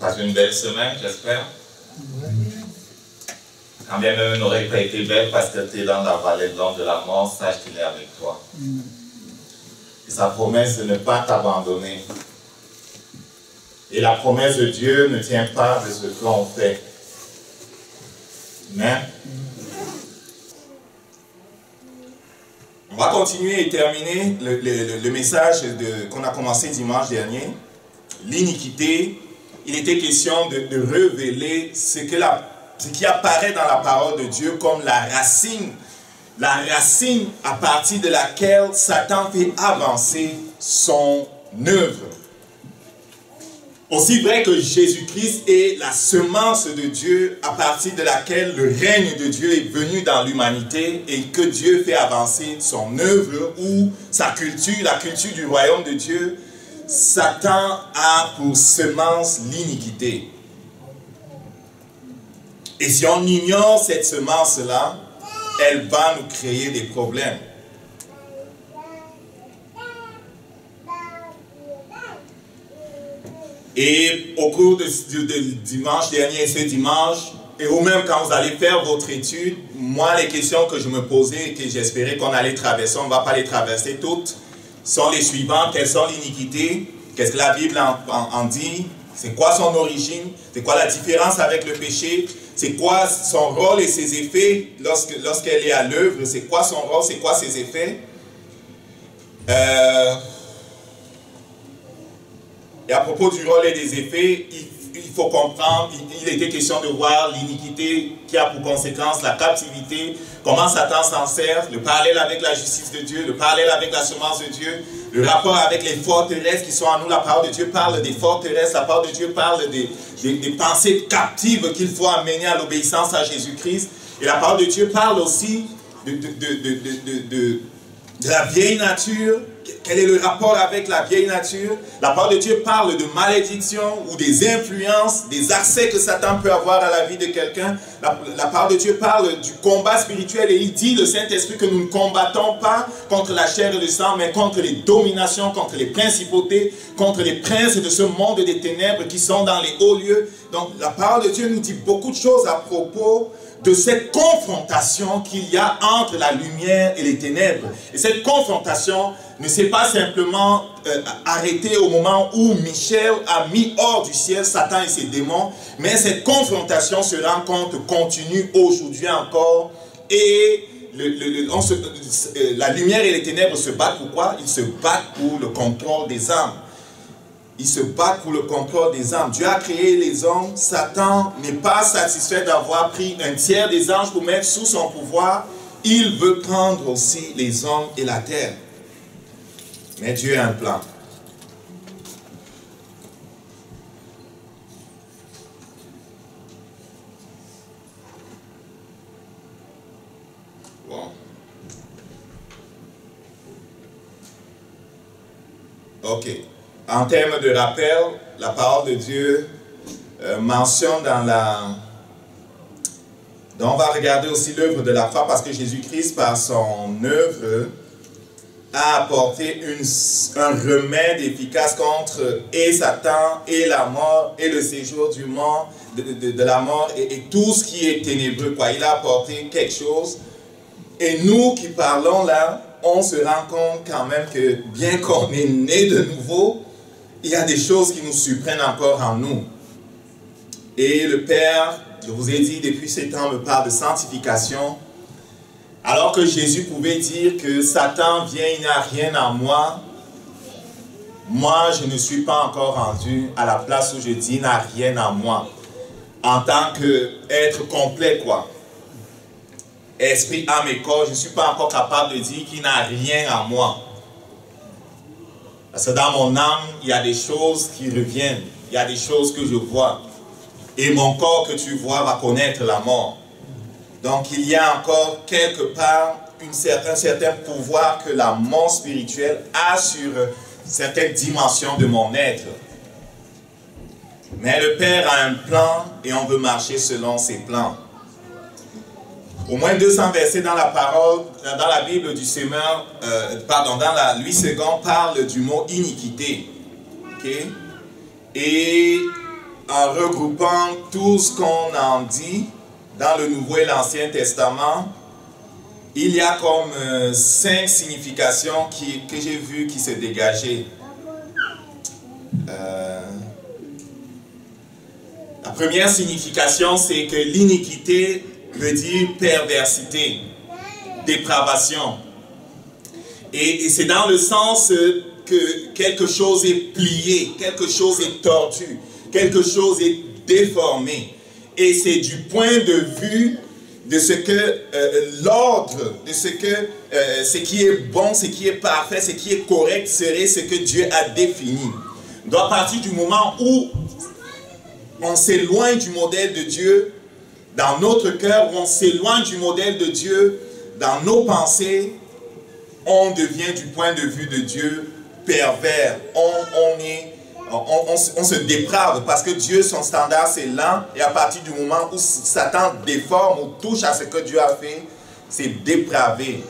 Passez une belle semaine, j'espère. Quand bien même n'aurait pas été belle parce que tu es dans la vallée de l'ombre de la mort, sache qu'il est avec toi. Et sa promesse de ne pas t'abandonner. Et la promesse de Dieu ne tient pas de ce qu'on fait. Amen. On va continuer et terminer le message qu'on a commencé dimanche dernier. L'iniquité. Il était question de révéler ce qui apparaît dans la parole de Dieu comme la racine à partir de laquelle Satan fait avancer son œuvre. Aussi vrai que Jésus-Christ est la semence de Dieu à partir de laquelle le règne de Dieu est venu dans l'humanité et que Dieu fait avancer son œuvre ou sa culture, la culture du royaume de Dieu, Satan a pour semence l'iniquité. Et si on ignore cette semence-là, elle va nous créer des problèmes. Et au cours de dimanche dernier et ce dimanche, et ou même quand vous allez faire votre étude, moi les questions que je me posais et que j'espérais qu'on allait traverser, on ne va pas les traverser toutes, sont les suivantes. Quelles sont l'iniquité? Qu'est-ce que la Bible en dit? C'est quoi son origine? C'est quoi la différence avec le péché? C'est quoi son rôle et ses effets lorsqu'elle est à l'œuvre? C'est quoi son rôle? C'est quoi ses effets? Et à propos du rôle et des effets, il faut comprendre, il était question de voir l'iniquité qui a pour conséquence la captivité, comment Satan s'en sert, le parallèle avec la justice de Dieu, le parallèle avec la semence de Dieu, le rapport avec les forteresses qui sont en nous. La parole de Dieu parle des forteresses, la parole de Dieu parle des pensées captives qu'il faut amener à l'obéissance à Jésus-Christ. Et la parole de Dieu parle aussi de la vieille nature. Quel est le rapport avec la vieille nature? La parole de Dieu parle de malédiction ou des influences, des accès que Satan peut avoir à la vie de quelqu'un. La parole de Dieu parle du combat spirituel et il dit, le Saint-Esprit, que nous ne combattons pas contre la chair et le sang, mais contre les dominations, contre les principautés, contre les princes de ce monde des ténèbres qui sont dans les hauts lieux. Donc la parole de Dieu nous dit beaucoup de choses à propos de cette confrontation qu'il y a entre la lumière et les ténèbres. Et cette confrontation ne s'est pas simplement arrêtée au moment où Michel a mis hors du ciel Satan et ses démons, mais cette confrontation se rend compte continue aujourd'hui encore. Et la lumière et les ténèbres se battent pourquoi? Ils se battent pour le contrôle des âmes. Ils se battent pour le contrôle des âmes. Dieu a créé les hommes. Satan n'est pas satisfait d'avoir pris un tiers des anges pour mettre sous son pouvoir. Il veut prendre aussi les hommes et la terre. Mais Dieu a un plan. Bon. Ok. En termes de rappel, la parole de Dieu mentionne dans la... Donc on va regarder aussi l'œuvre de la foi parce que Jésus-Christ, par son œuvre, a apporté un remède efficace contre et Satan, et la mort, et le séjour du monde, de la mort, et tout ce qui est ténébreux, quoi. Il a apporté quelque chose. Et nous qui parlons là, on se rend compte quand même que bien qu'on est né de nouveau, il y a des choses qui nous surprennent encore en nous. Et le Père, je vous ai dit depuis ce temps, me parle de sanctification. Alors que Jésus pouvait dire que Satan vient, il n'a rien en moi. Moi, je ne suis pas encore rendu à la place où je dis, il n'a rien en moi. En tant qu'être complet, quoi. Esprit, âme et corps, je ne suis pas encore capable de dire qu'il n'a rien en moi. Parce que dans mon âme, il y a des choses qui reviennent. Il y a des choses que je vois. Et mon corps que tu vois va connaître la mort. Donc il y a encore quelque part un certain pouvoir que la mort spirituelle a sur certaines dimensions de mon être. Mais le Père a un plan et on veut marcher selon ses plans. Au moins 200 versets dans la parole, dans la Bible du Semeur, dans la Louis II parle du mot iniquité. Okay? Et en regroupant tout ce qu'on en dit dans le Nouveau et l'Ancien Testament, il y a comme 5 significations que j'ai vues qui se dégageaient. La première signification, c'est que l'iniquité veut dire perversité, dépravation. Et c'est dans le sens que quelque chose est plié, quelque chose est tordu, quelque chose est déformé. Et c'est du point de vue de ce que l'ordre, de ce que ce qui est bon, ce qui est parfait, ce qui est correct serait ce que Dieu a défini. Donc à partir du moment où on s'éloigne du modèle de Dieu dans notre cœur, où on s'éloigne du modèle de Dieu dans nos pensées, on devient du point de vue de Dieu pervers. On se déprave parce que Dieu, son standard, c'est lent. Et à partir du moment où Satan déforme ou touche à ce que Dieu a fait, c'est dépravé.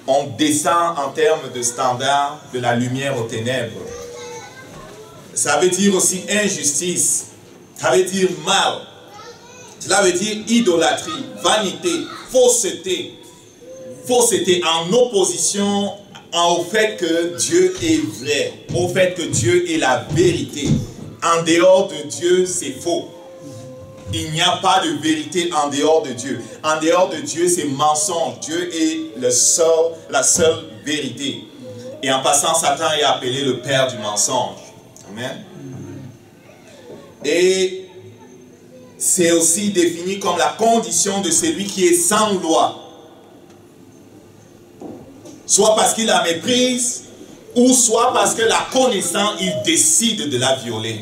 On descend en termes de standard de la lumière aux ténèbres. Ça veut dire aussi injustice. Ça veut dire mal. Cela veut dire idolâtrie, vanité, fausseté. Fausseté en opposition au fait que Dieu est vrai, au fait que Dieu est la vérité. En dehors de Dieu, c'est faux. Il n'y a pas de vérité en dehors de Dieu. En dehors de Dieu, c'est mensonge. Dieu est la seule vérité. Et en passant, Satan est appelé le père du mensonge. Amen. Et c'est aussi défini comme la condition de celui qui est sans loi. Soit parce qu'il la méprise, ou soit parce que la connaissant, il décide de la violer.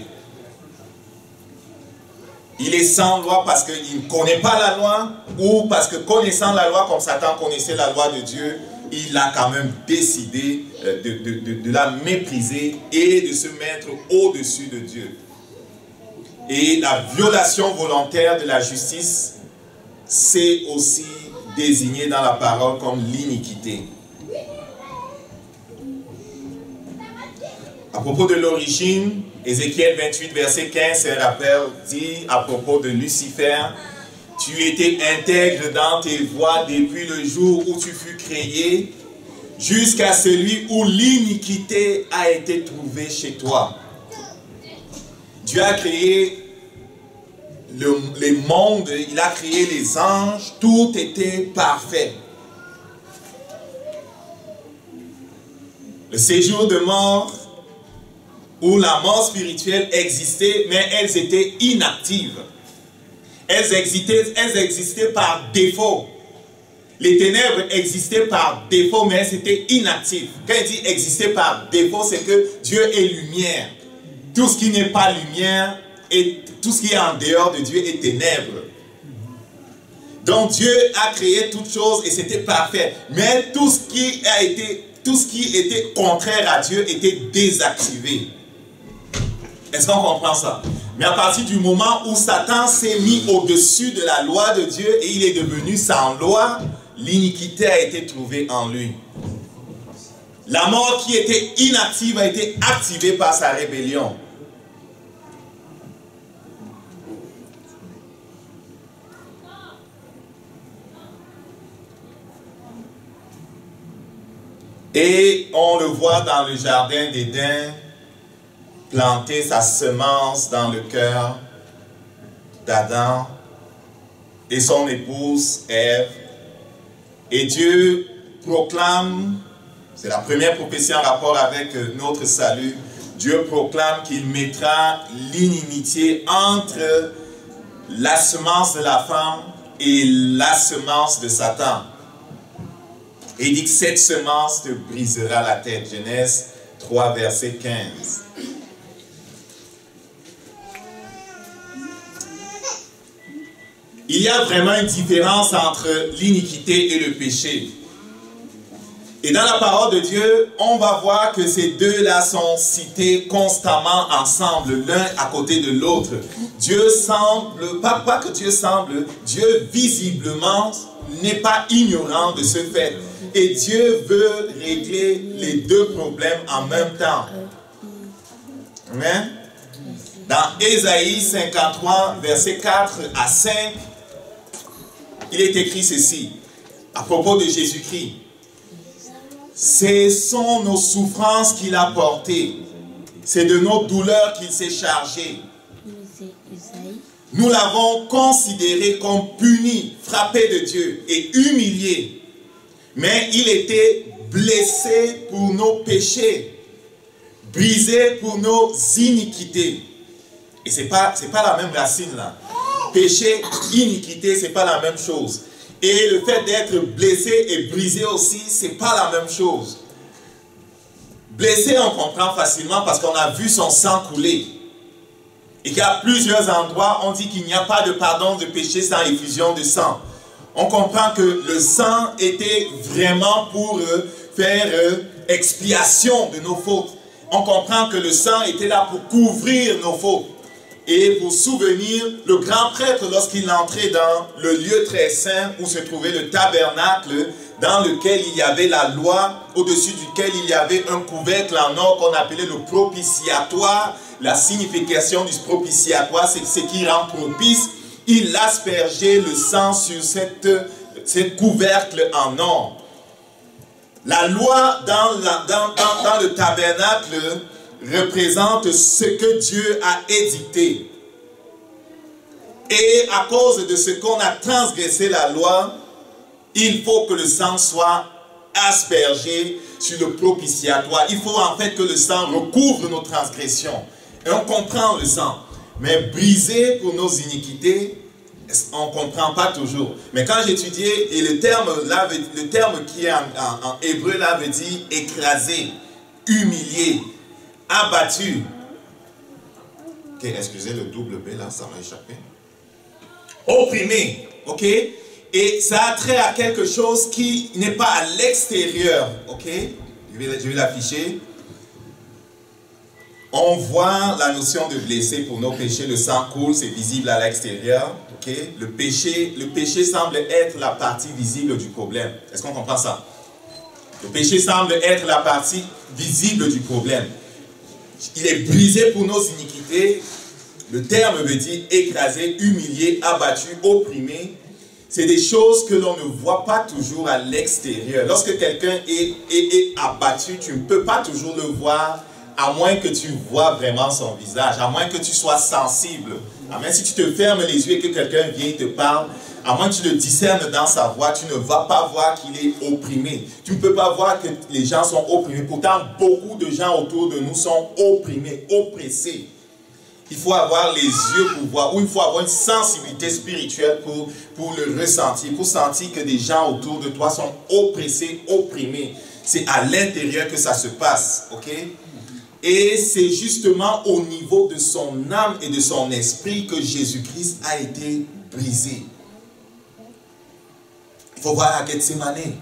Il est sans loi parce qu'il ne connaît pas la loi, ou parce que connaissant la loi comme Satan connaissait la loi de Dieu, il a quand même décidé de la mépriser et de se mettre au-dessus de Dieu. Et la violation volontaire de la justice, c'est aussi désigné dans la parole comme l'iniquité. À propos de l'origine, Ézéchiel 28, verset 15, c'est un rappel dit à propos de Lucifer: tu étais intègre dans tes voies depuis le jour où tu fus créé, jusqu'à celui où l'iniquité a été trouvée chez toi. Dieu a créé les mondes, il a créé les anges, tout était parfait. Le séjour de mort, où la mort spirituelle existait, mais elles étaient inactives. Elles existaient par défaut. Les ténèbres existaient par défaut, mais c'était inactif. Quand il dit exister par défaut, c'est que Dieu est lumière. Tout ce qui n'est pas lumière, et tout ce qui est en dehors de Dieu est ténèbres. Donc Dieu a créé toutes choses et c'était parfait. Mais tout ce qui était contraire à Dieu était désactivé. Est-ce qu'on comprend ça? Mais à partir du moment où Satan s'est mis au-dessus de la loi de Dieu et il est devenu sans loi, l'iniquité a été trouvée en lui. La mort qui était inactive a été activée par sa rébellion. Et on le voit dans le jardin d'Éden, planter sa semence dans le cœur d'Adam et son épouse Ève. Et Dieu proclame, c'est la première prophétie en rapport avec notre salut, Dieu proclame qu'il mettra l'inimitié entre la semence de la femme et la semence de Satan. Et il dit que cette semence te brisera la tête. Genèse 3, verset 15. Il y a vraiment une différence entre l'iniquité et le péché. Et dans la parole de Dieu, on va voir que ces deux-là sont cités constamment ensemble, l'un à côté de l'autre. Dieu semble, pas que Dieu semble, Dieu visiblement n'est pas ignorant de ce fait. Et Dieu veut régler les deux problèmes en même temps. Amen. Dans Ésaïe 53, versets 4 à 5, il est écrit ceci, à propos de Jésus-Christ. Ce sont nos souffrances qu'il a portées. C'est de nos douleurs qu'il s'est chargé. Nous l'avons considéré comme puni, frappé de Dieu et humilié. Mais il était blessé pour nos péchés, brisé pour nos iniquités. Et ce n'est pas la même racine là. Péché, iniquité, ce n'est pas la même chose. Et le fait d'être blessé et brisé aussi, ce n'est pas la même chose. Blessé, on comprend facilement parce qu'on a vu son sang couler. Et qu'à plusieurs endroits, on dit qu'il n'y a pas de pardon de péché sans effusion de sang. On comprend que le sang était vraiment pour faire expiation de nos fautes. On comprend que le sang était là pour couvrir nos fautes. Et pour souvenir, le grand prêtre, lorsqu'il entrait dans le lieu très saint où se trouvait le tabernacle, dans lequel il y avait la loi, au-dessus duquel il y avait un couvercle en or qu'on appelait le propitiatoire. La signification du propitiatoire, c'est ce qui rend propice. Il aspergeait le sang sur cette couvercle en or. La loi dans le tabernacle représente ce que Dieu a édicté. Et à cause de ce qu'on a transgressé la loi, il faut que le sang soit aspergé sur le propitiatoire. Il faut en fait que le sang recouvre nos transgressions. Et on comprend le sang. Mais brisé pour nos iniquités, on ne comprend pas toujours. Mais quand j'étudiais, et le terme qui est en hébreu là veut dire écrasé, humilié, abattu. Ok, excusez le double B là, ça m'a échappé. Opprimé, ok? Et ça a trait à quelque chose qui n'est pas à l'extérieur, ok? Je vais l'afficher. On voit la notion de blessé pour nos péchés, le sang coule, c'est visible à l'extérieur, ok? Le péché semble être la partie visible du problème. Est-ce qu'on comprend ça? Le péché semble être la partie visible du problème. Il est brisé pour nos iniquités. Le terme veut dire écrasé, humilié, abattu, opprimé. C'est des choses que l'on ne voit pas toujours à l'extérieur. Lorsque quelqu'un est abattu, tu ne peux pas toujours le voir, à moins que tu vois vraiment son visage, à moins que tu sois sensible. Amen. Si tu te fermes les yeux et que quelqu'un vient et te parle, à moins que tu le discernes dans sa voix, tu ne vas pas voir qu'il est opprimé. Tu ne peux pas voir que les gens sont opprimés. Pourtant, beaucoup de gens autour de nous sont opprimés, oppressés. Il faut avoir les yeux pour voir, ou il faut avoir une sensibilité spirituelle pour le ressentir, pour sentir que des gens autour de toi sont oppressés, opprimés. C'est à l'intérieur que ça se passe, ok? Et c'est justement au niveau de son âme et de son esprit que Jésus-Christ a été brisé. Il faut voir à Gethsémane.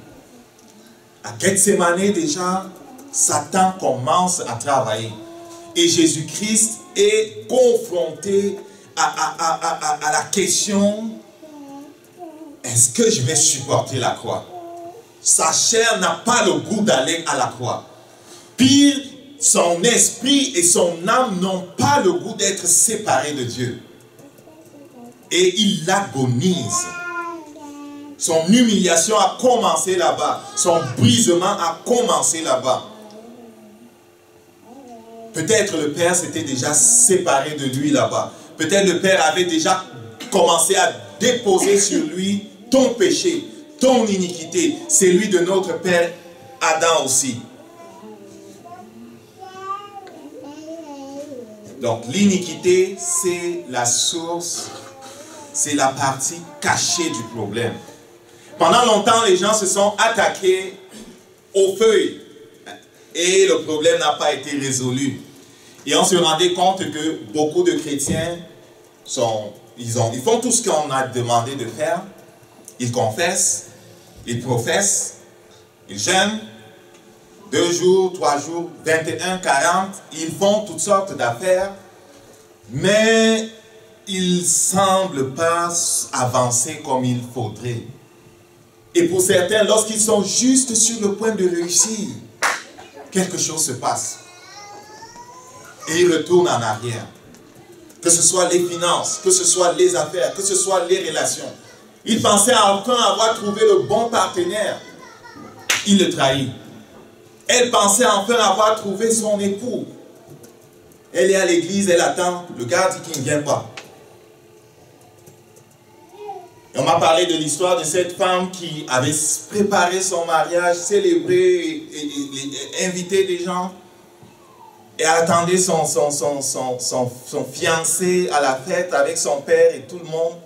À Gethsémane, déjà, Satan commence à travailler. Et Jésus-Christ est confronté à la question, est-ce que je vais supporter la croix? Sa chair n'a pas le goût d'aller à la croix. Pire, son esprit et son âme n'ont pas le goût d'être séparés de Dieu. Et il agonise. Son humiliation a commencé là-bas. Son brisement a commencé là-bas. Peut-être le Père s'était déjà séparé de lui là-bas. Peut-être le Père avait déjà commencé à déposer sur lui ton péché, ton iniquité, celui de notre Père Adam aussi. Donc l'iniquité, c'est la source, c'est la partie cachée du problème. Pendant longtemps, les gens se sont attaqués aux feuilles et le problème n'a pas été résolu. Et on se rendait compte que beaucoup de chrétiens ils font tout ce qu'on a demandé de faire. Ils confessent, ils professent, ils jeûnent, 2 jours, 3 jours, 21, 40, ils font toutes sortes d'affaires, mais ils ne semblent pas avancer comme il faudrait. Et pour certains, lorsqu'ils sont juste sur le point de réussir, quelque chose se passe. Et ils retournent en arrière. Que ce soit les finances, que ce soit les affaires, que ce soit les relations. Il pensait enfin avoir trouvé le bon partenaire. Il le trahit. Elle pensait enfin avoir trouvé son époux. Elle est à l'église, elle attend. Le gars dit qu'il ne vient pas. Et on m'a parlé de l'histoire de cette femme qui avait préparé son mariage, célébré, et invité des gens. Et attendait son fiancé à la fête avec son père et tout le monde.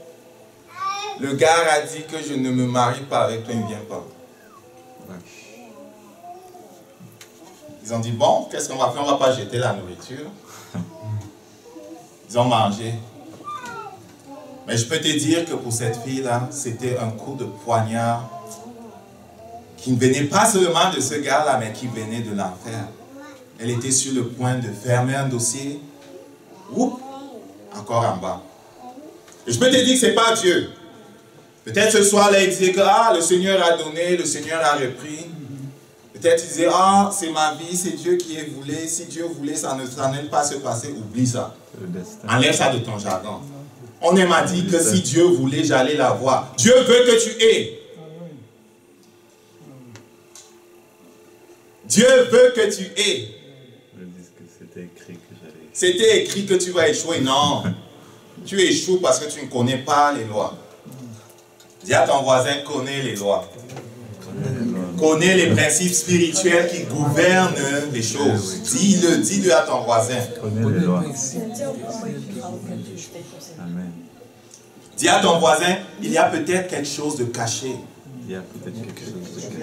Le gars a dit que je ne me marie pas avec toi, il ne vient pas. Ils ont dit, bon, qu'est-ce qu'on va faire? On ne va pas jeter la nourriture. Ils ont mangé. Mais je peux te dire que pour cette fille-là, c'était un coup de poignard qui ne venait pas seulement de ce gars-là, mais qui venait de l'enfer. Elle était sur le point de fermer un dossier. Oups, encore en bas. Et je peux te dire que ce n'est pas Dieu. Peut-être ce soir-là, il disait que le Seigneur a donné, le Seigneur a repris. Peut-être il disait, c'est ma vie, c'est Dieu qui est voulu. Si Dieu voulait, ça n'allait pas se passer. Oublie ça. Enlève ça de ton jargon. On m'a dit que si Dieu voulait, j'allais la voir. Dieu veut que tu aies. Dieu veut que tu aies. C'était écrit que tu vas échouer. Non. Tu échoues parce que tu ne connais pas les lois. Dis à ton voisin, connais les lois. Connais les principes spirituels qui gouvernent les choses. Dis-le à ton voisin. Connais les lois. Amen. Dis à ton voisin, il y a peut-être quelque chose de caché. Il y a peut-être quelque chose de caché.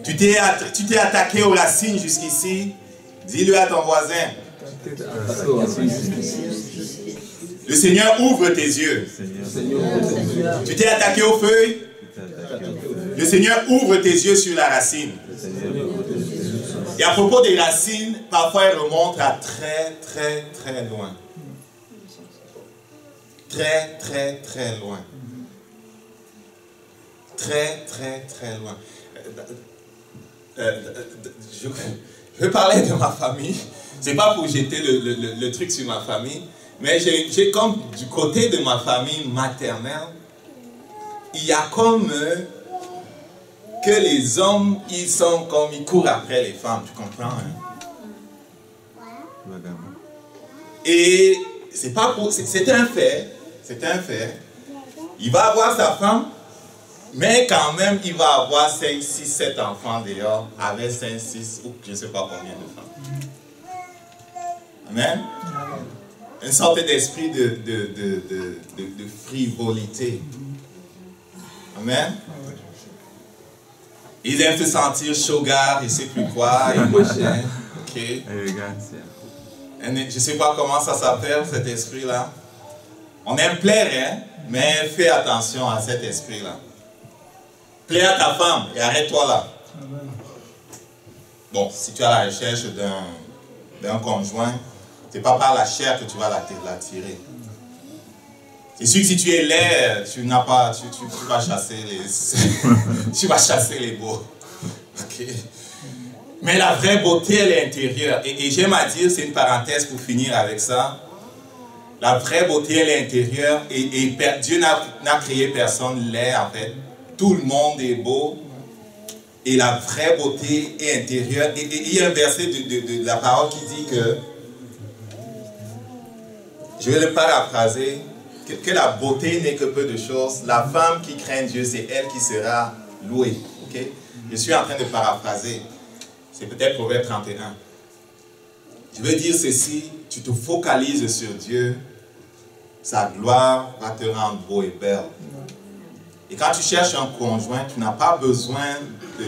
Tu t'es attaqué aux racines jusqu'ici. Dis-le à ton voisin. Le Seigneur ouvre tes yeux. Tu t'es attaqué aux feuilles. Le Seigneur ouvre tes yeux sur la racine. Et à propos des racines, parfois elles remontent à très loin. Très loin. Très loin. Je vais parler de ma famille. C'est pas pour jeter le truc sur ma famille, mais j'ai comme du côté de ma famille maternelle, il y a comme que les hommes, ils courent après les femmes, tu comprends? Hein? Et c'est un fait. C'est un fait. Il va avoir sa femme, mais quand même, il va avoir 5, 6, 7 enfants dehors, avec 5, 6, ou je ne sais pas combien de femmes. Amen. Une sorte d'esprit de frivolité. Amen. Ils aiment se sentir shogar, je ne sais plus quoi, et machin. Ok. Je ne sais pas comment ça s'appelle, cet esprit-là. On aime plaire, hein, mais fais attention à cet esprit-là. Plais à ta femme et arrête-toi là. Bon, si tu es à la recherche d'un conjoint, ce n'est pas par la chair que tu vas l'attirer. C'est sûr que si tu es laid, tu vas chasser tu vas chasser les beaux. Okay. Mais la vraie beauté, elle est intérieure. Et j'aime à dire, c'est une parenthèse pour finir avec ça. La vraie beauté, elle est intérieure. Et Dieu n'a créé personne laid, en fait. Tout le monde est beau. Et la vraie beauté est intérieure. Et il y a un verset de la parole qui dit que, je vais le paraphraser, que la beauté n'est que peu de choses. La femme qui craint Dieu, c'est elle qui sera louée. Okay? Je suis en train de paraphraser. C'est peut-être Proverbe 31. Je veux dire ceci, tu te focalises sur Dieu, sa gloire va te rendre beau et belle. Et quand tu cherches un conjoint, tu n'as pas besoin de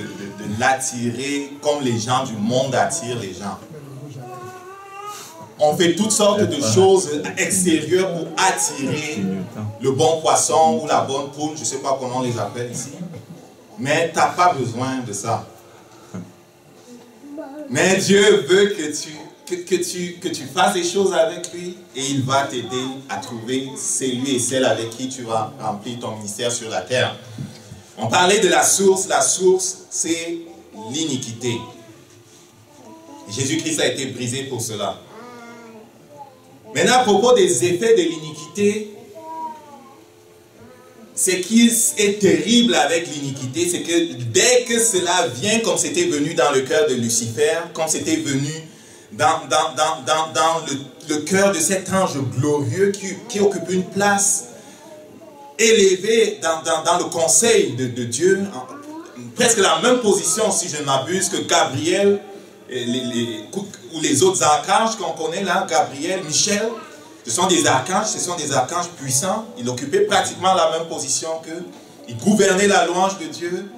l'attirer comme les gens du monde attirent les gens. On fait toutes sortes de choses extérieures pour attirer le bon poisson ou la bonne poule, je ne sais pas comment on les appelle ici. Mais tu n'as pas besoin de ça. Mais Dieu veut que tu fasses des choses avec lui et il va t'aider à trouver celui et celle avec qui tu vas remplir ton ministère sur la terre. On parlait de la source. La source, c'est l'iniquité. Jésus-Christ a été brisé pour cela. Maintenant, à propos des effets de l'iniquité, ce qui est terrible avec l'iniquité, c'est que dès que cela vient, comme c'était venu dans le cœur de Lucifer, comme c'était venu dans le cœur de cet ange glorieux qui occupe une place élevée dans le conseil de Dieu, presque la même position, si je ne m'abuse, que Gabriel, ou les autres archanges qu'on connaît là, Gabriel, Michel. Ce sont des archanges puissants. Ils occupaient pratiquement la même position qu'eux. Ils gouvernaient la louange de Dieu.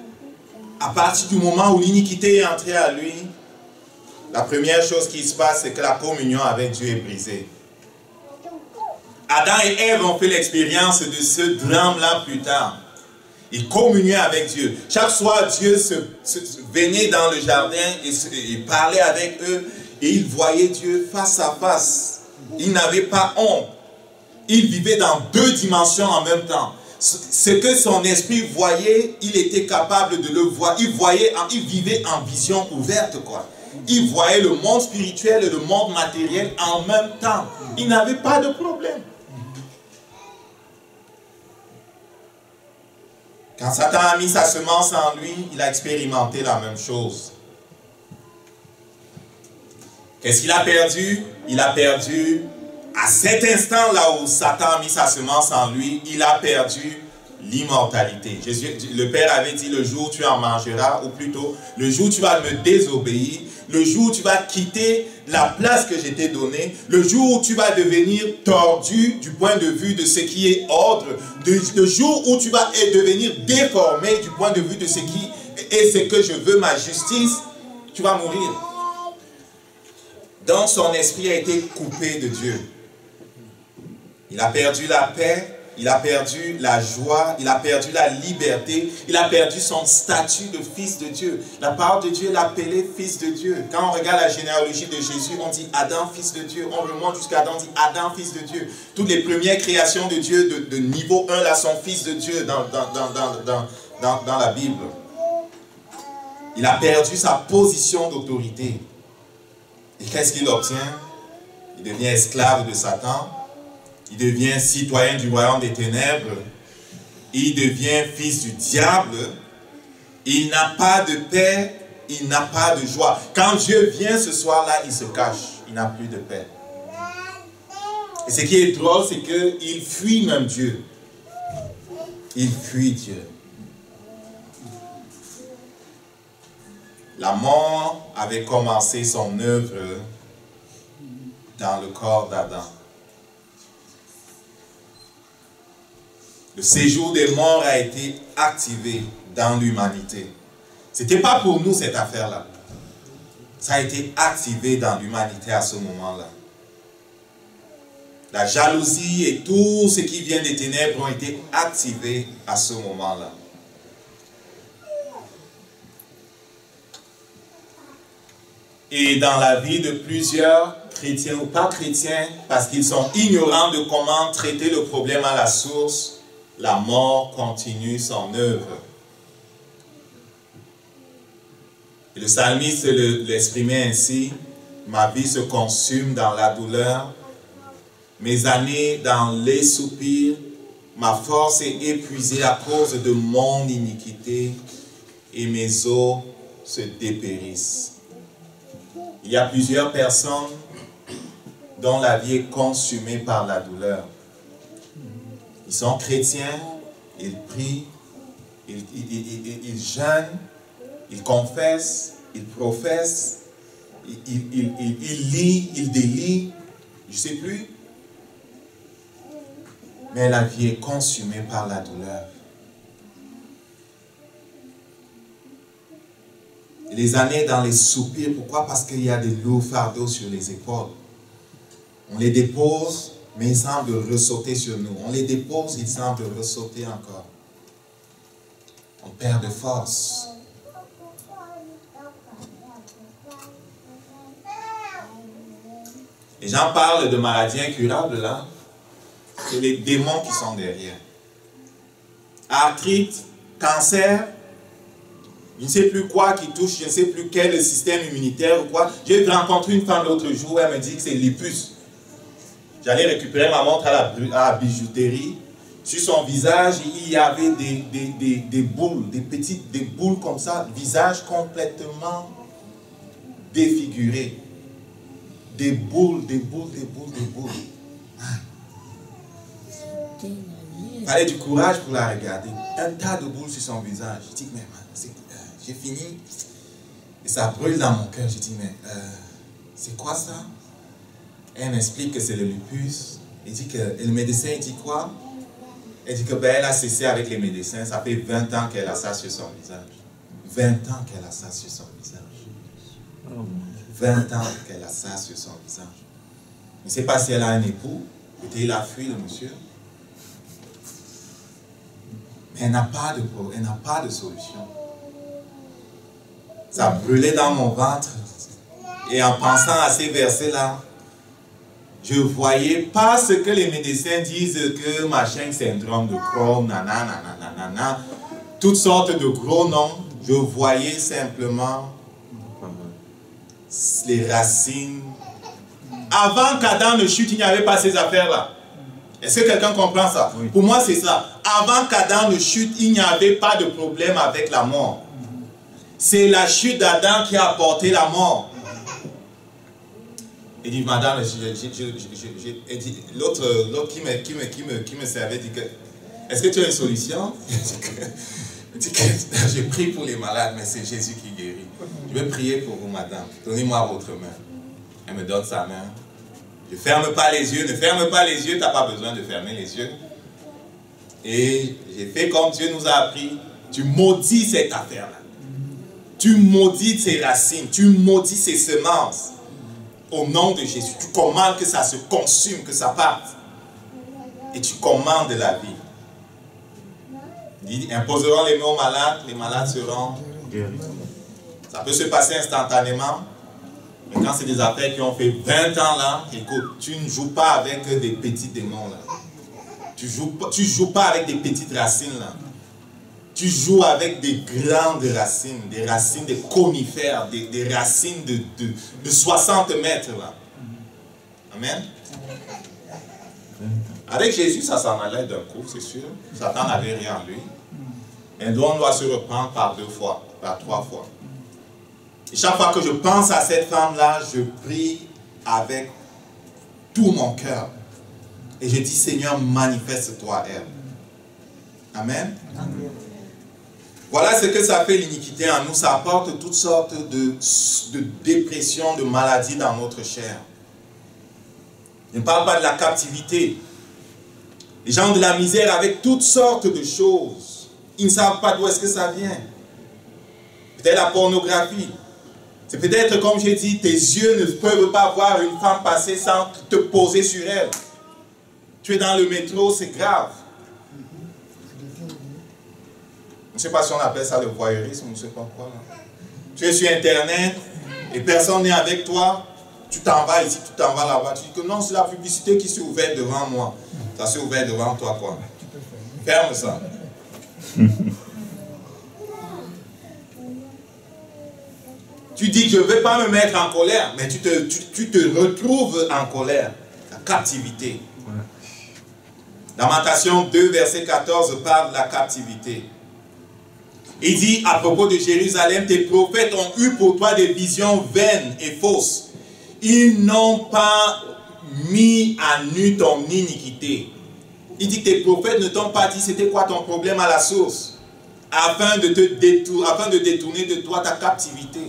À partir du moment où l'iniquité est entrée à lui, la première chose qui se passe, c'est que la communion avec Dieu est brisée. Adam et Ève ont fait l'expérience de ce drame-là plus tard. Ils communiaient avec Dieu. Chaque soir, Dieu venait dans le jardin et parlait avec eux. Et ils voyaient Dieu face à face. Il n'avait pas honte. Il vivait dans deux dimensions en même temps. Ce que son esprit voyait, il était capable de le voir. Il vivait en vision ouverte, quoi. Il voyait le monde spirituel et le monde matériel en même temps. Il n'avait pas de problème. Quand Satan a mis sa semence en lui, il a expérimenté la même chose. Qu'est-ce qu'il a perdu? Il a perdu, à cet instant-là où Satan a mis sa semence en lui, il a perdu l'immortalité. Le Père avait dit, le jour où tu en mangeras, ou plutôt, le jour où tu vas me désobéir, le jour où tu vas quitter la place que je t'ai donnée, le jour où tu vas devenir tordu du point de vue de ce qui est ordre, le jour où tu vas devenir déformé du point de vue de ce qui est ce que je veux, ma justice, tu vas mourir. Donc son esprit a été coupé de Dieu. Il a perdu la paix, il a perdu la joie, il a perdu la liberté, il a perdu son statut de fils de Dieu. La parole de Dieu l'appelait fils de Dieu. Quand on regarde la généalogie de Jésus, on dit Adam, fils de Dieu. On remonte jusqu'à Adam, on dit Adam, fils de Dieu. Toutes les premières créations de Dieu de niveau 1 là sont fils de Dieu dans la Bible. Il a perdu sa position d'autorité. Et qu'est-ce qu'il obtient? Il devient esclave de Satan. Il devient citoyen du royaume des ténèbres. Il devient fils du diable. Il n'a pas de paix. Il n'a pas de joie. Quand Dieu vient ce soir-là, il se cache. Il n'a plus de paix. Et ce qui est drôle, c'est qu'il fuit même Dieu. Il fuit Dieu. La mort avait commencé son œuvre dans le corps d'Adam. Le séjour des morts a été activé dans l'humanité. Ce n'était pas pour nous cette affaire-là. Ça a été activé dans l'humanité à ce moment-là. La jalousie et tout ce qui vient des ténèbres ont été activés à ce moment-là. Et dans la vie de plusieurs chrétiens ou pas chrétiens, parce qu'ils sont ignorants de comment traiter le problème à la source, la mort continue son œuvre. Et le psalmiste l'exprimait ainsi: ma vie se consume dans la douleur, mes années dans les soupirs, ma force est épuisée à cause de mon iniquité et mes os se dépérissent. Il y a plusieurs personnes dont la vie est consumée par la douleur. Ils sont chrétiens, ils prient, ils jeûnent, ils confessent, ils professent, ils lient, ils délient, je ne sais plus. Mais la vie est consumée par la douleur. Et les années dans les soupirs, pourquoi? Parce qu'il y a des lourds fardeaux sur les épaules. On les dépose, mais ils semblent ressauter sur nous. On les dépose, ils semblent ressauter encore. On perd de force. Les gens parlent de maladies incurables là. C'est les démons qui sont derrière. Arthrite, cancer, je ne sais plus quoi qui touche, je ne sais plus quel système immunitaire ou quoi. J'ai rencontré une femme l'autre jour, elle me dit que c'est lupus. J'allais récupérer ma montre à la bijouterie. Sur son visage, il y avait des boules, des boules comme ça, visage complètement défiguré. Des boules. Il fallait du courage pour la regarder. Un tas de boules sur son visage. Je dis, mais j'ai fini. Et ça brûle dans mon cœur. Je dis, mais c'est quoi ça? Elle m'explique que c'est le lupus. Il dit que le médecin, il dit quoi? Elle dit que elle a cessé avec les médecins. Ça fait 20 ans qu'elle a ça sur son visage. 20 ans qu'elle a ça sur son visage. 20 ans qu'elle a ça sur son visage. Je ne sais pas si elle a un époux. Peut-être il a fui le monsieur. Mais elle n'a pas de solution. Ça brûlait dans mon ventre. Et en pensant à ces versets-là, je voyais pas ce que les médecins disent que machin syndrome de Crohn, nanana, toutes sortes de gros noms. Je voyais simplement les racines. Avant qu'Adam ne chute, il n'y avait pas ces affaires-là. Est-ce que quelqu'un comprend ça? Oui. Pour moi, c'est ça. Avant qu'Adam ne chute, il n'y avait pas de problème avec la mort. C'est la chute d'Adam qui a apporté la mort. Il dit, madame, l'autre qui me servait dit que, est-ce que tu as une solution? J'ai prié pour les malades, mais c'est Jésus qui guérit. Je vais prier pour vous, madame. Donnez-moi votre main. Elle me donne sa main. Je ne ferme pas les yeux. Ne ferme pas les yeux. Tu n'as pas besoin de fermer les yeux. Et j'ai fait comme Dieu nous a appris. Tu maudis cette affaire-là. Tu maudis ses racines. Tu maudis ses semences. Au nom de Jésus. Tu commandes que ça se consume, que ça parte. Et tu commandes la vie. Ils imposeront les mains aux malades seront guéris. Ça peut se passer instantanément. Mais quand c'est des affaires qui ont fait 20 ans là, écoute, tu ne joues pas avec des petits démons là. Tu joues pas avec des petites racines là. Tu joues avec des grandes racines, des racines de conifères, des racines de 60 mètres là. Amen. Avec Jésus, ça s'en allait d'un coup, c'est sûr. Satan n'avait rien en lui. Et donc on doit se reprendre par 2 fois, par 3 fois. Et chaque fois que je pense à cette femme-là, je prie avec tout mon cœur. Et je dis, Seigneur, manifeste-toi elle. Amen. Amen. Voilà ce que ça fait l'iniquité en nous. Ça apporte toutes sortes de dépressions, de maladies dans notre chair. Je ne parle pas de la captivité. Les gens ont de la misère avec toutes sortes de choses. Ils ne savent pas d'où est-ce que ça vient. Peut-être la pornographie. C'est peut-être, comme j'ai dit, tes yeux ne peuvent pas voir une femme passer sans te poser sur elle. Tu es dans le métro, c'est grave. Je ne sais pas si on appelle ça le voyeurisme, je ne sais pas quoi. Là. Tu es sur Internet et personne n'est avec toi. Tu t'en vas ici, tu t'en vas là-bas. Tu dis que non, c'est la publicité qui s'est ouverte devant moi. Ça s'est ouvert devant toi, quoi. Ferme ça. Tu dis que je ne vais pas me mettre en colère, mais tu te retrouves en colère. La captivité. Lamentation 2, verset 14 parle de la captivité. Il dit à propos de Jérusalem, tes prophètes ont eu pour toi des visions vaines et fausses. Ils n'ont pas mis à nu ton iniquité. Il dit tes prophètes ne t'ont pas dit c'était quoi ton problème à la source, afin de détourner de toi ta captivité.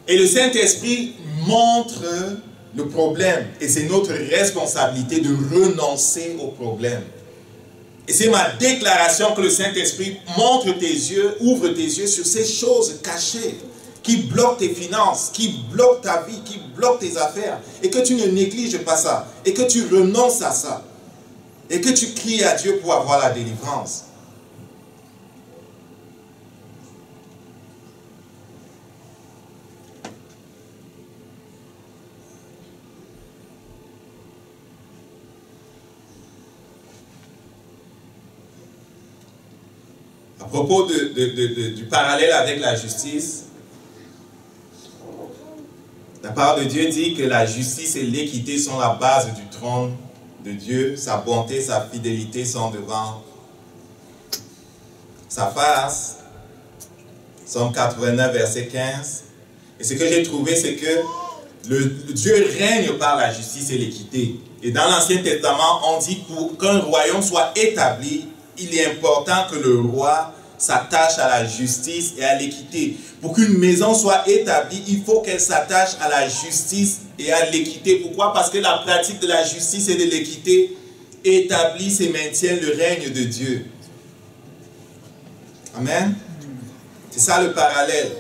Et le Saint-Esprit montre le problème. Et c'est notre responsabilité de renoncer au problème. Et c'est ma déclaration que le Saint-Esprit montre tes yeux, ouvre tes yeux sur ces choses cachées qui bloquent tes finances, qui bloquent ta vie, qui bloquent tes affaires. Et que tu ne négliges pas ça. Et que tu renonces à ça. Et que tu cries à Dieu pour avoir la délivrance. À propos du parallèle avec la justice, la parole de Dieu dit que la justice et l'équité sont la base du trône de Dieu. Sa bonté, sa fidélité sont devant sa face. Psaume 89, verset 15. Et ce que j'ai trouvé, c'est que Dieu règne par la justice et l'équité. Et dans l'Ancien Testament, on dit pour qu'un royaume soit établi, il est important que le roi s'attache à la justice et à l'équité. Pour qu'une maison soit établie, il faut qu'elle s'attache à la justice et à l'équité. Pourquoi? Parce que la pratique de la justice et de l'équité établissent et maintiennent le règne de Dieu. Amen. C'est ça le parallèle.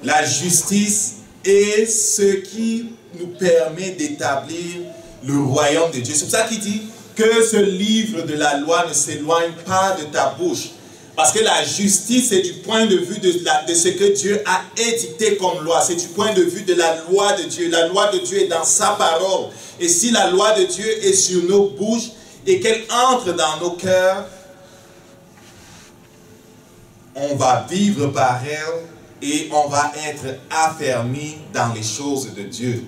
La justice est ce qui nous permet d'établir le royaume de Dieu. C'est pour ça qu'il dit que ce livre de la loi ne s'éloigne pas de ta bouche. Parce que la justice est du point de vue de ce que Dieu a édicté comme loi. C'est du point de vue de la loi de Dieu. La loi de Dieu est dans sa parole. Et si la loi de Dieu est sur nos bouches et qu'elle entre dans nos cœurs, on va vivre par elle et on va être affermi dans les choses de Dieu.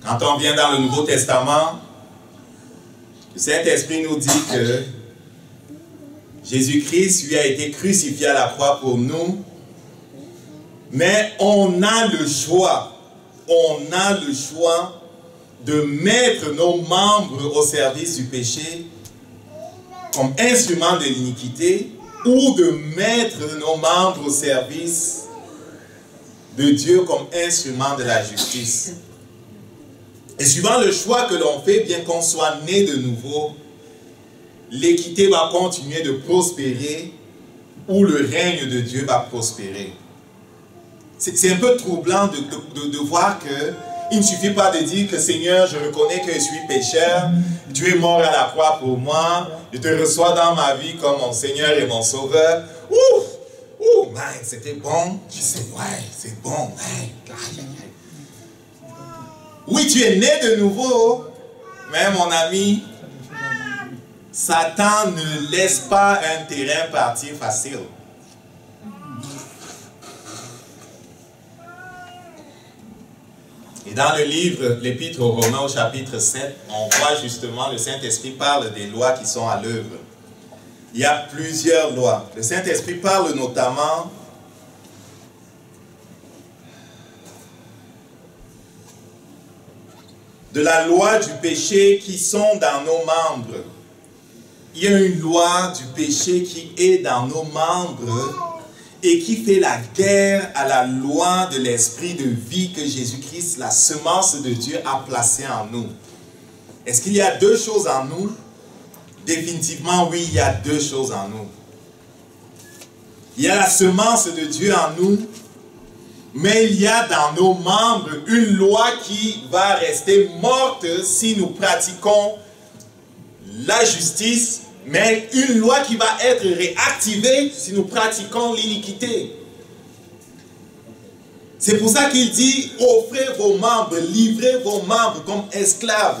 Quand on vient dans le Nouveau Testament, le Saint-Esprit nous dit que Jésus-Christ lui a été crucifié à la croix pour nous, mais on a le choix de mettre nos membres au service du péché comme instrument de l'iniquité ou de mettre nos membres au service de Dieu comme instrument de la justice. Et suivant le choix que l'on fait, bien qu'on soit né de nouveau, l'équité va continuer de prospérer ou le règne de Dieu va prospérer. C'est un peu troublant de voir qu'il ne suffit pas de dire que Seigneur, je reconnais que je suis pécheur, tu es mort à la croix pour moi, je te reçois dans ma vie comme mon Seigneur et mon Sauveur. Ouh, man, c'était bon. Tu sais, ouais, c'est bon, man. Oui, tu es né de nouveau, mais mon ami, Satan ne laisse pas un terrain partir facile. Et dans le livre, l'Épître aux Romains au chapitre 7, on voit justement le Saint-Esprit parle des lois qui sont à l'œuvre. Il y a plusieurs lois. Le Saint-Esprit parle notamment de la loi du péché qui sont dans nos membres. Il y a une loi du péché qui est dans nos membres et qui fait la guerre à la loi de l'esprit de vie que Jésus-Christ, la semence de Dieu, a placée en nous. Est-ce qu'il y a deux choses en nous? Définitivement, oui, il y a deux choses en nous. Il y a la semence de Dieu en nous, mais il y a dans nos membres une loi qui va rester morte si nous pratiquons la justice, mais une loi qui va être réactivée si nous pratiquons l'iniquité. C'est pour ça qu'il dit, offrez vos membres, livrez vos membres comme esclaves.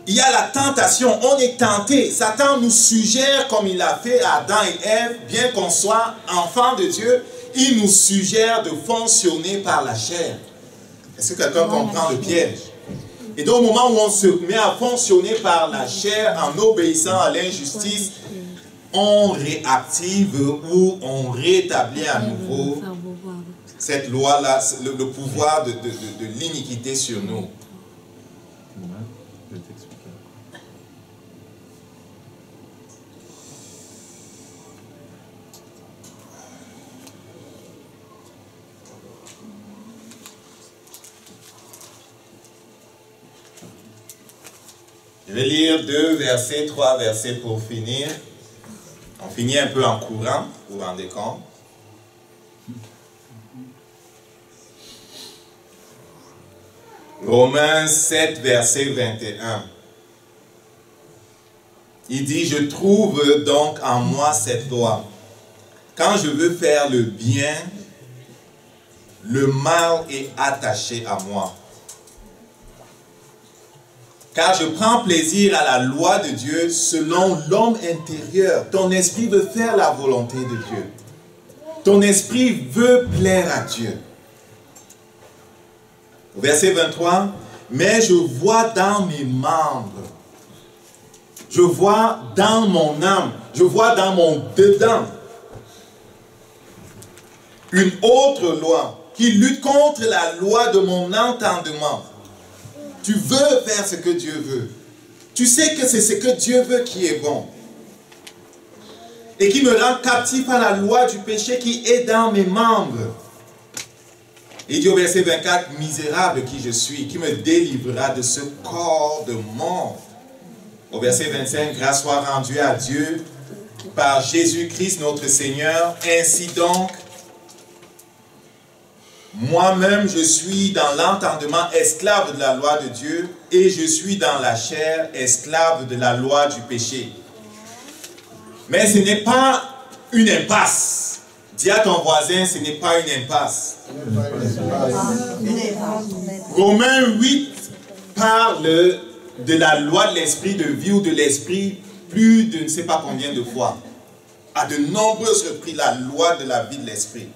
Il y a la tentation, on est tenté. Satan nous suggère, comme il a fait à Adam et Ève, bien qu'on soit enfants de Dieu, il nous suggère de fonctionner par la chair. Est-ce que quelqu'un comprend le piège? Et donc au moment où on se met à fonctionner par la chair en obéissant à l'injustice, on réactive ou on rétablit à nouveau cette loi-là, le pouvoir de l'iniquité sur nous. Je vais lire 2 versets, 3 versets pour finir. On finit un peu en courant, vous vous rendez compte? Romains 7, verset 21. Il dit, je trouve donc en moi cette loi. Quand je veux faire le bien, le mal est attaché à moi. Car je prends plaisir à la loi de Dieu selon l'homme intérieur. Ton esprit veut faire la volonté de Dieu. Ton esprit veut plaire à Dieu. Verset 23. Mais je vois dans mes membres, je vois dans mon âme, je vois dans mon dedans une autre loi qui lutte contre la loi de mon entendement. Tu veux faire ce que Dieu veut. Tu sais que c'est ce que Dieu veut qui est bon. Et qui me rend captif à la loi du péché qui est dans mes membres. Il dit au verset 24, misérable qui je suis, qui me délivrera de ce corps de mort. Au verset 25, grâce soit rendue à Dieu par Jésus-Christ notre Seigneur. Ainsi donc, moi-même je suis dans l'entendement esclave de la loi de Dieu et je suis dans la chair esclave de la loi du péché. Mais ce n'est pas une impasse. Dis à ton voisin, ce n'est pas une impasse. Romains 8 parle de la loi de l'esprit de vie ou de l'esprit plus de ne sais pas combien de fois. À de nombreuses reprises, la loi de la vie de l'esprit.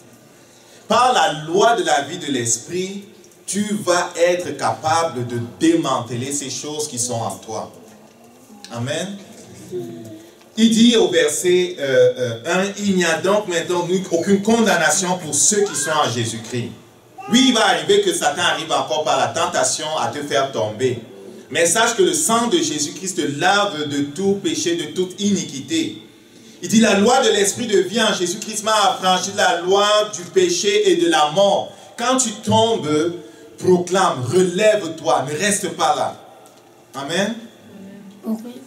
Par la loi de la vie de l'esprit, tu vas être capable de démanteler ces choses qui sont en toi. Amen. Il dit au verset 1, il n'y a donc maintenant aucune condamnation pour ceux qui sont en Jésus-Christ. Oui, il va arriver que Satan arrive encore par la tentation à te faire tomber. Mais sache que le sang de Jésus-Christ te lave de tout péché, de toute iniquité. Il dit, la loi de l'esprit de vie en Jésus-Christ m'a affranchi de la loi du péché et de la mort. Quand tu tombes, proclame, relève-toi, ne reste pas là. Amen.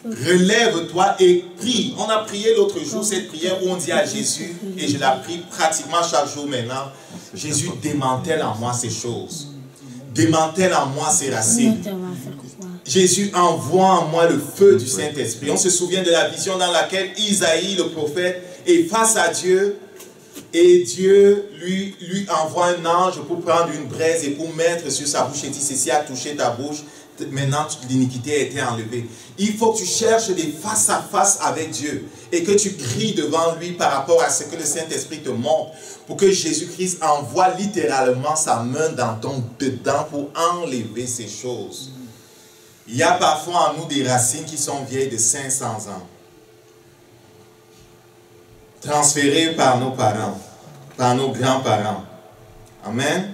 Relève-toi et prie. On a prié l'autre jour cette prière où on dit à Jésus, et je la prie pratiquement chaque jour maintenant, Jésus démantèle en moi ces choses. Démantèle en moi ces racines. Jésus envoie en moi le feu du Saint-Esprit. On se souvient de la vision dans laquelle Isaïe, le prophète, est face à Dieu. Et Dieu lui envoie un ange pour prendre une braise et pour mettre sur sa bouche et dit, ceci a touché ta bouche. Maintenant, l'iniquité a été enlevée. Il faut que tu cherches des face à face avec Dieu et que tu cries devant lui par rapport à ce que le Saint-Esprit te montre pour que Jésus-Christ envoie littéralement sa main dans ton dedans pour enlever ces choses. Il y a parfois en nous des racines qui sont vieilles de 500 ans. Transférées par nos parents, par nos grands-parents. Amen.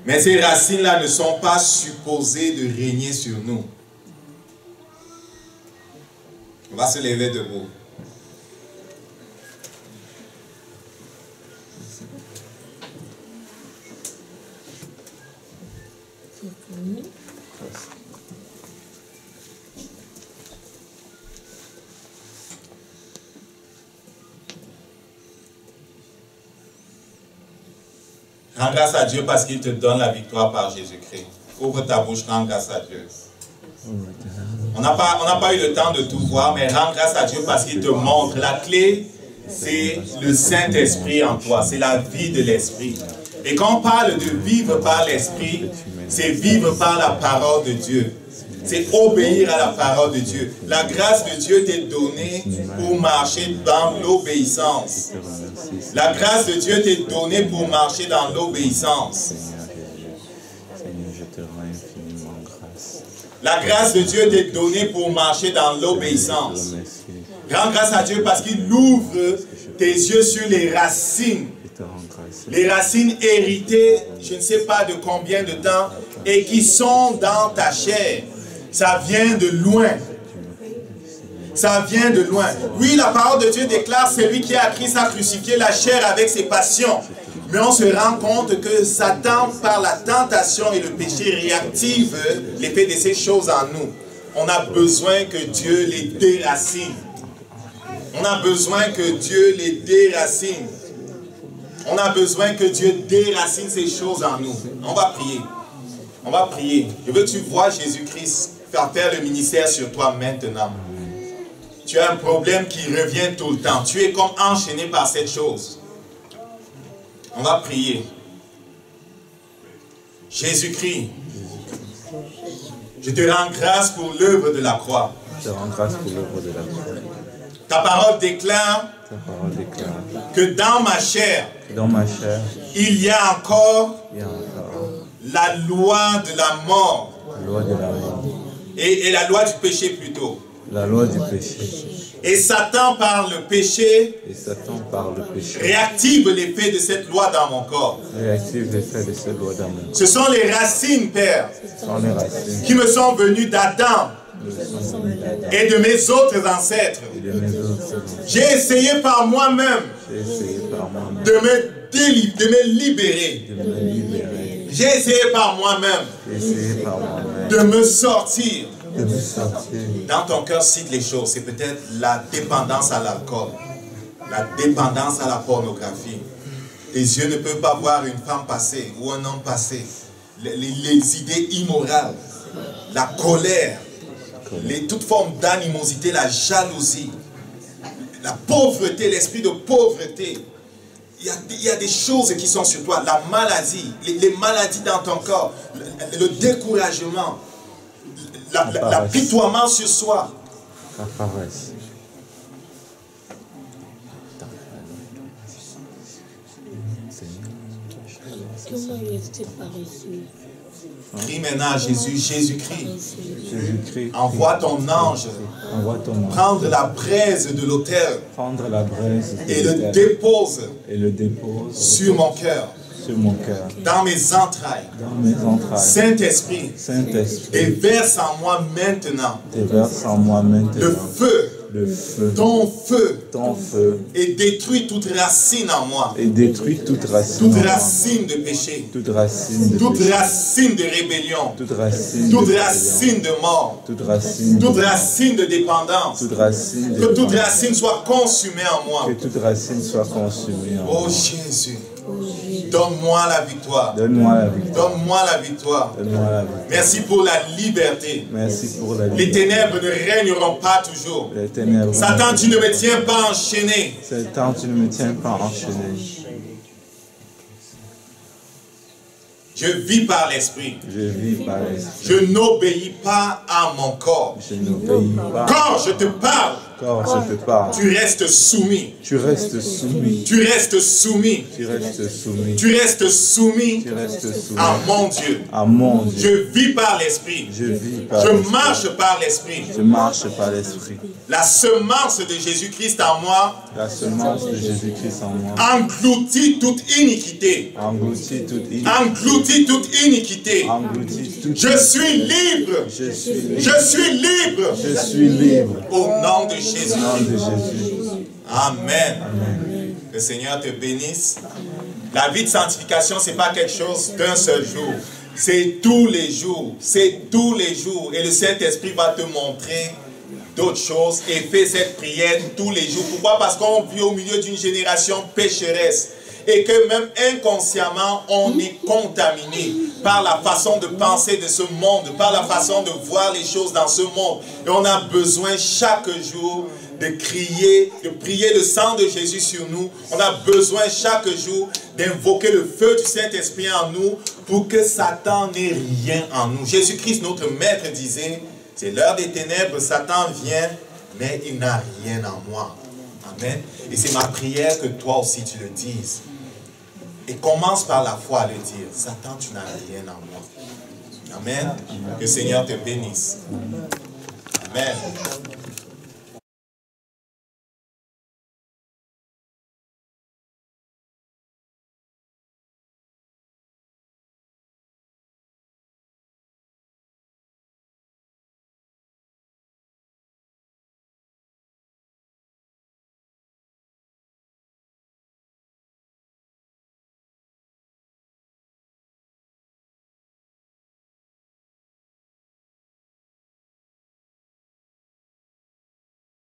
Mais ces racines-là ne sont pas supposées de régner sur nous. On va se lever debout. Rends grâce à Dieu parce qu'il te donne la victoire par Jésus-Christ. Ouvre ta bouche, rends grâce à Dieu. On n'a pas eu le temps de tout voir, mais rends grâce à Dieu parce qu'il te montre. La clé, c'est le Saint-Esprit en toi. C'est la vie de l'Esprit. Et quand on parle de vivre par l'Esprit, c'est vivre par la parole de Dieu. C'est obéir à la parole de Dieu. La grâce de Dieu t'est donnée pour marcher dans l'obéissance. La grâce de Dieu t'est donnée pour marcher dans l'obéissance. La grâce de Dieu t'est donnée pour marcher dans l'obéissance. Rends grâce à Dieu parce qu'il ouvre tes yeux sur les racines. Les racines héritées, je ne sais pas de combien de temps, et qui sont dans ta chair. Ça vient de loin. Ça vient de loin. Oui, la parole de Dieu déclare, celui qui a Christ a crucifié la chair avec ses passions. Mais on se rend compte que Satan, par la tentation et le péché, réactive l'effet de ces choses en nous. On a besoin que Dieu les déracine. On a besoin que Dieu les déracine. On a besoin que Dieu déracine ces choses en nous. On va prier. On va prier. Je veux que tu vois Jésus-Christ faire le ministère sur toi maintenant. Tu as un problème qui revient tout le temps. Tu es comme enchaîné par cette chose. On va prier. Jésus-Christ, Je te rends grâce pour l'œuvre de la croix. Je te rends grâce pour l'œuvre de la croix. Ta parole déclare que dans ma chair, il y a encore la loi de la mort. Et la loi du péché plutôt. La loi du péché. Et Satan par le péché, réactive l'effet de cette loi dans mon corps. Ce sont les racines, Père, qui me sont venues d'Adam et de mes autres ancêtres. J'ai essayé par moi-même de me libérer. J'ai essayé par moi-même de me sortir. Dans ton cœur, cite les choses. C'est peut-être la dépendance à l'alcool, la dépendance à la pornographie. Tes yeux ne peuvent pas voir une femme passer ou un homme passer. Les idées immorales, la colère, toute forme d'animosité, la jalousie, la pauvreté, l'esprit de pauvreté. Il y a des choses qui sont sur toi. La maladie, les maladies dans ton corps, le découragement, l'apitoiement sur soi. La paresse. Comment il était paresseux? Crie maintenant à Jésus, Jésus-Christ. Envoie ton ange. Prendre la braise de l'autel. Et le dépose. Sur mon cœur. Dans mes entrailles. Saint-Esprit. Déverse en moi maintenant. Le feu. Ton feu. Et détruit toute racine en moi. Toute racine de péché. Toute racine de rébellion. Toute racine de mort. Toute racine de dépendance. Que toute racine soit consumée en moi. Oh Jésus. Donne-moi la victoire. Donne-moi la victoire. Merci pour la liberté. Les ténèbres ne régneront pas toujours. Satan, tu ne me tiens pas enchaîné. Je vis par l'esprit. Je n'obéis pas à mon corps. Quand je te parle, tu restes soumis. Tu restes soumis à mon Dieu. Je vis par l'esprit. Je marche par l'esprit. La semence de Jésus-Christ en moi engloutit toute iniquité. Je suis libre. Je suis libre. Au nom de Jésus. Amen. Que le Seigneur te bénisse. La vie de sanctification, ce n'est pas quelque chose d'un seul jour. C'est tous les jours. Et le Saint-Esprit va te montrer d'autres choses et fais cette prière tous les jours. Pourquoi? Parce qu'on vit au milieu d'une génération pécheresse. Et que même inconsciemment, on est contaminé par la façon de penser de ce monde, par la façon de voir les choses dans ce monde. Et on a besoin chaque jour de crier, de prier le sang de Jésus sur nous. On a besoin chaque jour d'invoquer le feu du Saint-Esprit en nous pour que Satan n'ait rien en nous. Jésus-Christ, notre Maître, disait, c'est l'heure des ténèbres, Satan vient, mais il n'a rien en moi. Amen. Et c'est ma prière que toi aussi tu le dises. Et commence par la foi à le dire. Satan, tu n'as rien en moi. Amen. Que le Seigneur te bénisse. Amen.